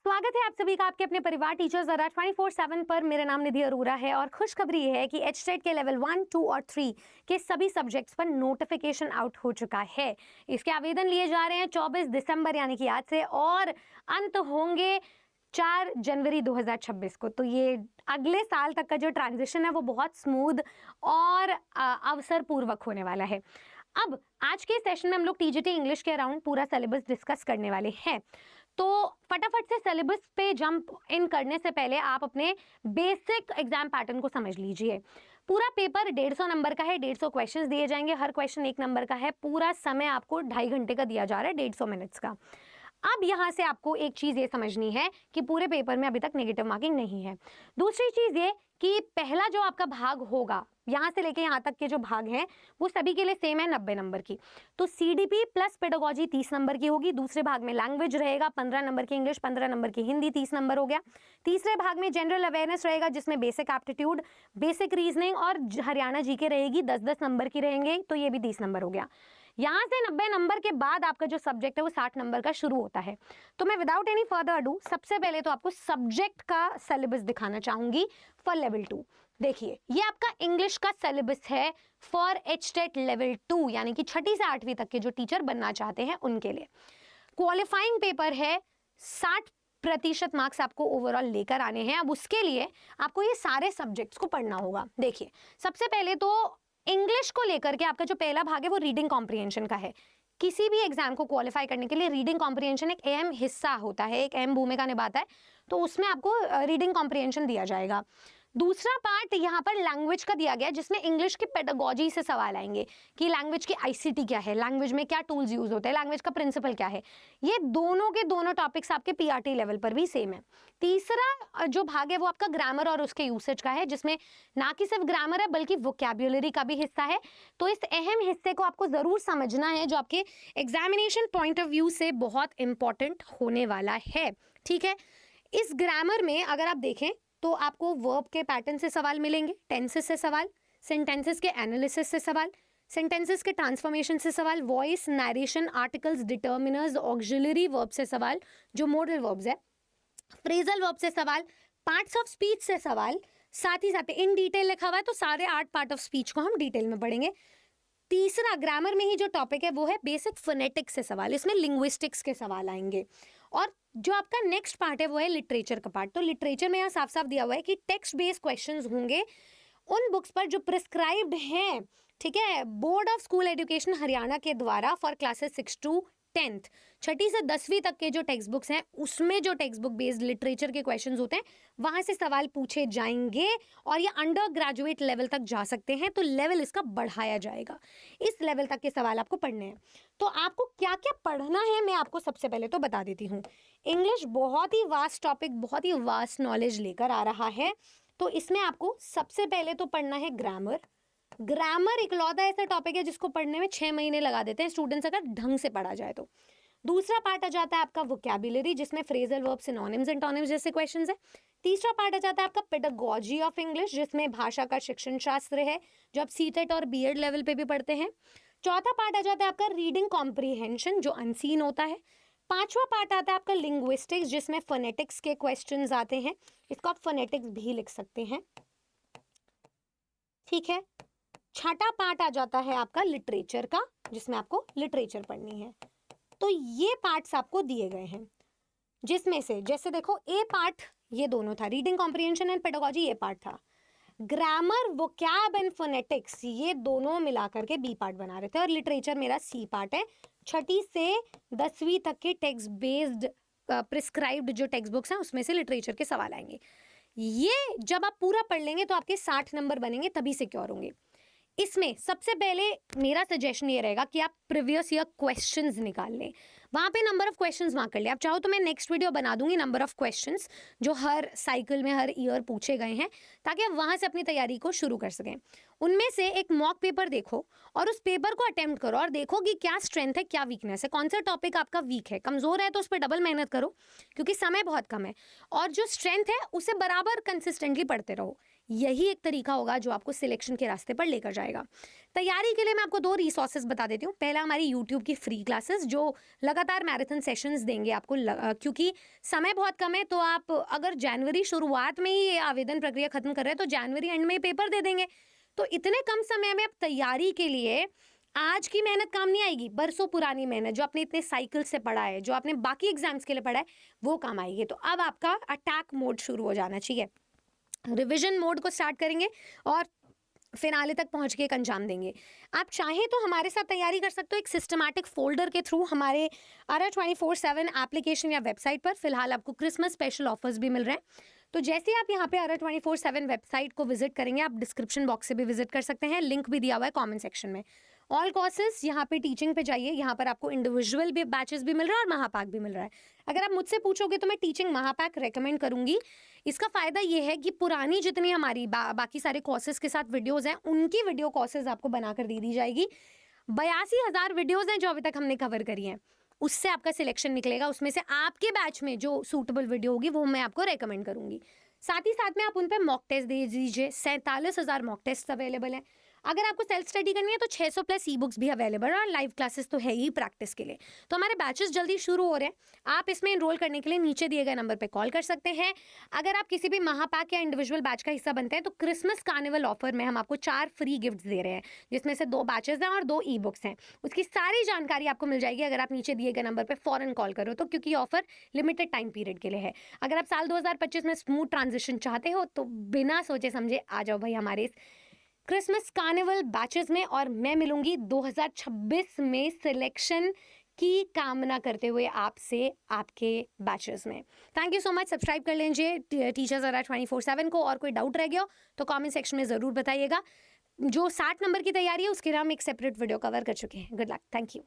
स्वागत है आप सभी का आपके अपने परिवार टीचर्स ज़रा 24/7 पर। मेरा नाम निधि अरोरा है और खुशखबरी है कि एचटेट के लेवल 1, 2 और 3 के सभी सब्जेक्ट्स पर नोटिफिकेशन आउट हो चुका है। इसके आवेदन लिए जा रहे हैं 24 दिसंबर यानी कि आज से, और अंत होंगे 4 जनवरी 2026 को। तो ये अगले साल तक का जो ट्रांजिशन है वो बहुत स्मूथ और अवसरपूर्वक होने वाला है। अब आज के सेशन में हम लोग टीजीटी इंग्लिश के अराउंड पूरा सिलेबस डिस्कस करने वाले हैं। तो फटाफट से सिलेबस पे जंप इन करने से पहले आप अपने बेसिक एग्जाम पैटर्न को समझ लीजिए। पूरा पेपर 150 नंबर का है, 150 क्वेश्चंस दिए जाएंगे, हर क्वेश्चन 1 नंबर का है। पूरा समय आपको 2.5 घंटे का दिया जा रहा है, 150 मिनट्स का। अब यहाँ से आपको एक चीज़ ये समझनी है कि पूरे पेपर में अभी तक नेगेटिव मार्किंग नहीं है। दूसरी चीज़ ये कि पहला जो आपका भाग होगा, यहाँ से लेके यहाँ तक के जो भाग हैं वो सभी के लिए सेम है, 90 नंबर की। तो सीडीपी प्लस पेडागोजी 30 नंबर की होगी। दूसरे भाग में लैंग्वेज रहेगा, 15 नंबर की इंग्लिश, 15 नंबर की हिंदी, 30 नंबर हो गया। तीसरे भाग में जनरल अवेयरनेस रहेगा जिसमें बेसिक एप्टीट्यूड, बेसिक रीजनिंग और हरियाणा जीके रहेगी, 10-10 नंबर की रहेंगे, तो ये भी 30 नंबर हो गया। यहाँ से 90 नंबर के बाद आपका जो सब्जेक्ट है वो 60 नंबर का शुरू होता है। तो मैं विदाउट एनी फर्दर अडू सबसे पहले तो आपको सब्जेक्ट का सिलेबस दिखाना चाहूंगी फॉर लेवल 2। देखिए, ये आपका इंग्लिश का सिलेबस है फॉर एचटेट लेवल 2, यानी कि 6ठी से 8वीं तक के जो टीचर बनना चाहते हैं उनके लिए। क्वालिफाइंग पेपर है, 60% मार्क्स आपको ओवरऑल लेकर आने हैं। अब उसके लिए आपको ये सारे सब्जेक्ट्स को पढ़ना होगा। देखिए, सबसे पहले तो इंग्लिश को लेकर के आपका जो पहला भाग है वो रीडिंग कॉम्प्रिहेंशन का है। किसी भी एग्जाम को क्वालिफाई करने के लिए रीडिंग कॉम्प्रिहेंशन एक अहम हिस्सा होता है, एक अहम भूमिका निभाता है। तो उसमें आपको रीडिंग कॉम्प्रिहेंशन दिया जाएगा। दूसरा पार्ट यहाँ पर लैंग्वेज का दिया गया है जिसमें इंग्लिश की पेडागोजी से सवाल आएंगे कि लैंग्वेज की आईसीटी क्या है, लैंग्वेज में क्या टूल्स यूज होते हैं, लैंग्वेज का प्रिंसिपल क्या है। ये दोनों के दोनों टॉपिक्स आपके पीआरटी लेवल पर भी सेम है। तीसरा जो भाग है वो आपका ग्रामर और उसके यूसेज का है, जिसमें ना कि सिर्फ ग्रामर है बल्कि वोकैब्युलरी का भी हिस्सा है। तो इस अहम हिस्से को आपको जरूर समझना है जो आपके एग्जामिनेशन पॉइंट ऑफ व्यू से बहुत इंपॉर्टेंट होने वाला है। ठीक है, इस ग्रामर में अगर आप देखें तो आपको वर्ब के पैटर्न से सवाल मिलेंगे, टेंसेस से सवाल, सेंटेंसेस के एनालिसिस से सवाल, सेंटेंसेस के ट्रांसफॉर्मेशन से सवाल, voice, narration, articles, determiners, auxiliary verb से सवाल जो मॉडल वर्ब्स है, फ्रेजल वर्ब से सवाल, पार्ट्स ऑफ स्पीच से सवाल, साथ ही साथ इन डिटेल लिखा हुआ है तो सारे 8 पार्ट ऑफ स्पीच को हम डिटेल में पढ़ेंगे। तीसरा ग्रामर में ही जो टॉपिक है वो है बेसिक फोनेटिक्स से सवाल, इसमें लिंग्विस्टिक्स के सवाल आएंगे। और जो आपका नेक्स्ट पार्ट है वो है लिटरेचर का पार्ट। तो लिटरेचर में यहाँ साफ साफ दिया हुआ है कि टेक्स्ट बेस्ड क्वेश्चंस होंगे उन बुक्स पर जो प्रिस्क्राइब्ड हैं, ठीक है, board of school education Haryana के द्वारा फॉर क्लासेस 6 to 10th, 6ठी से 10वीं तक के जो टेक्स्ट बुक्स हैं उसमें जो टेक्स्ट बुक बेस्ड लिटरेचर के क्वेश्चंस होते हैं वहां से सवाल पूछे जाएंगे और ये अंडर ग्रेजुएट लेवल तक जा सकते हैं। तो लेवल इसका बढ़ाया जाएगा, इस लेवल तक के सवाल आपको पढ़ने हैं। तो आपको क्या क्या पढ़ना है मैं आपको सबसे पहले तो बता देती हूँ। इंग्लिश बहुत ही वास्ट टॉपिक, बहुत ही वास्ट नॉलेज लेकर आ रहा है। तो इसमें आपको सबसे पहले तो पढ़ना है ग्रामर। ग्रामर इकलौता ऐसा टॉपिक है जिसको पढ़ने में 6 महीने लगा देते हैं स्टूडेंट्स अगर ढंग से पढ़ा जाए तो। दूसरा पार्ट आ जाता है आपका वोकैब्युलरी जिसमें फ्रेजल वर्ब, सिनोनिम्स, एंटोनिम्स जैसे क्वेश्चंस है। तीसरा पार्ट आ जाता है आपका पेडागोजी ऑफ इंग्लिश जिसमें भाषा का शिक्षण शास्त्र है जो आप सीटेट और बीएड लेवल पे भी पढ़ते हैं। चौथा पार्ट आ जाता है आपका रीडिंग कॉम्प्रिहेंशन जो अनसीन होता है। पांचवा पार्ट आता है आपका लिंग्विस्टिक्स जिसमें फोनेटिक्स के क्वेश्चंस आते हैं, इसको आप फोनेटिक्स भी लिख सकते हैं। ठीक है, छठा पार्ट आ जाता है आपका लिटरेचर का जिसमें आपको लिटरेचर पढ़नी है। तो ये पार्ट्स आपको दिए गए हैं जिसमें से जैसे देखो ए पार्ट ये दोनों था, रीडिंग कॉम्प्रिहेंशन एंड पेडागोजी ये पार्ट था। ग्रामर, वोकैब एंड फोनेटिक्स ये दोनों मिलाकर के बी पार्ट बना रहे थे और लिटरेचर मेरा सी पार्ट है। 6ठी से 10वीं तक के टेक्स्ट बेस्ड प्रिस्क्राइब्ड जो टेक्स्ट बुक्स हैं उसमें से लिटरेचर के सवाल आएंगे। ये जब आप पूरा पढ़ लेंगे तो आपके 60 नंबर बनेंगे, तभी सिक्योर होंगे। इसमें सबसे पहले मेरा सजेशन ये रहेगा कि आप प्रीवियस ईयर क्वेश्चंस निकाल लें, वहाँ पे नंबर ऑफ क्वेश्चंस मार्क कर ले। आप चाहो तो मैं नेक्स्ट वीडियो बना दूंगी नंबर ऑफ क्वेश्चंस जो हर साइकिल में हर ईयर पूछे गए हैं ताकि आप वहाँ से अपनी तैयारी को शुरू कर सकें। उनमें से एक मॉक पेपर देखो और उस पेपर को अटेम्प्ट करो और देखो कि क्या स्ट्रेंथ है, क्या वीकनेस है, कौन सा टॉपिक आपका वीक है। कमजोर है तो उस पर डबल मेहनत करो क्योंकि समय बहुत कम है, और जो स्ट्रेंथ है उसे बराबर कंसिस्टेंटली पढ़ते रहो। यही एक तरीका होगा जो आपको सिलेक्शन के रास्ते पर लेकर जाएगा। तैयारी के लिए मैं आपको 2 रिसोर्सेज बता देती हूँ। पहला हमारी यूट्यूब की फ्री क्लासेस जो लगातार मैराथन सेशंस देंगे आपको, क्योंकि समय बहुत कम है, तो आप अगर जनवरी शुरुआत में ही ये आवेदन प्रक्रिया खत्म कर रहे हैं तो जनवरी एंड में पेपर दे देंगे। तो इतने कम समय में आप तैयारी के लिए आज की मेहनत काम नहीं आएगी, बरसों पुरानी मेहनत जो आपने इतने साइकिल से पढ़ा है, जो आपने बाकी एग्जाम्स के लिए पढ़ा है, वो काम आएगी। तो अब आपका अटैक मोड शुरू हो जाना चाहिए। रिवीजन मोड को स्टार्ट करेंगे और फिनाले तक पहुंच के एक अंजाम देंगे। आप चाहें तो हमारे साथ तैयारी कर सकते हो एक सिस्टमैटिक फोल्डर के थ्रू हमारे ARA 24/7 एप्लीकेशन या वेबसाइट पर। फिलहाल आपको क्रिसमस स्पेशल ऑफर्स भी मिल रहे हैं। तो जैसे ही आप यहाँ पे ARA 24/7 वेबसाइट को विजिट करेंगे, आप डिस्क्रिप्शन बॉक्स से भी विजिट कर सकते हैं, लिंक भी दिया हुआ है कमेंट सेक्शन में। ऑल कोर्सेज यहाँ पे टीचिंग पे जाइए, यहाँ पर आपको इंडिविजुअल भी बैचेस भी मिल रहा है और महापाक भी मिल रहा है। अगर आप मुझसे पूछोगे तो मैं टीचिंग महापाक रेकमेंड करूंगी। इसका फ़ायदा ये है कि पुरानी जितनी हमारी बाकी सारे कोर्सेज के साथ वीडियोज़ हैं, उनकी वीडियो कोर्सेज आपको बनाकर दे दी जाएगी। 82,000 वीडियोज़ हैं जो अभी तक हमने कवर करी हैं, उससे आपका सिलेक्शन निकलेगा। उसमें से आपके बैच में जो सूटेबल वीडियो होगी वो मैं आपको रेकमेंड करूंगी। साथ ही साथ में आप उन पर मॉक टेस्ट दे दीजिए। 47,000 मॉक टेस्ट अवेलेबल हैं। अगर आपको सेल्फ स्टडी करनी है तो 600 प्लस ई बुक्स भी अवेलेबल है और लाइव क्लासेस तो है ही प्रैक्टिस के लिए। तो हमारे बैचेस जल्दी शुरू हो रहे हैं। आप इसमें एनरोल करने के लिए नीचे दिए गए नंबर पे कॉल कर सकते हैं। अगर आप किसी भी महापाक या इंडिविजुअल बैच का हिस्सा बनते हैं तो क्रिसमस कार्निवल ऑफर में हम आपको 4 फ्री गिफ्ट्स दे रहे हैं, जिसमें से 2 बैचेस हैं और 2 ई बुक्स हैं। उसकी सारी जानकारी आपको मिल जाएगी अगर आप नीचे दिए गए नंबर पर फौरन कॉल करो तो, क्योंकि ऑफर लिमिटेड टाइम पीरियड के लिए है। अगर आप साल 2025 में स्मूथ ट्रांजिशन चाहते हो तो बिना सोचे समझे आ जाओ भाई हमारे इस क्रिसमस कार्निवल बैचेस में, और मैं मिलूंगी 2026 में सिलेक्शन की कामना करते हुए आपसे आपके बैचेस में। Thank you so much. Subscribe कर लीजिए टीचर्स ARA 24/7 को, और कोई डाउट रह गया हो तो कमेंट सेक्शन में ज़रूर बताइएगा। जो 60 नंबर की तैयारी है उसके लिए हम एक सेपरेट वीडियो कवर कर चुके हैं। Good luck. Thank you.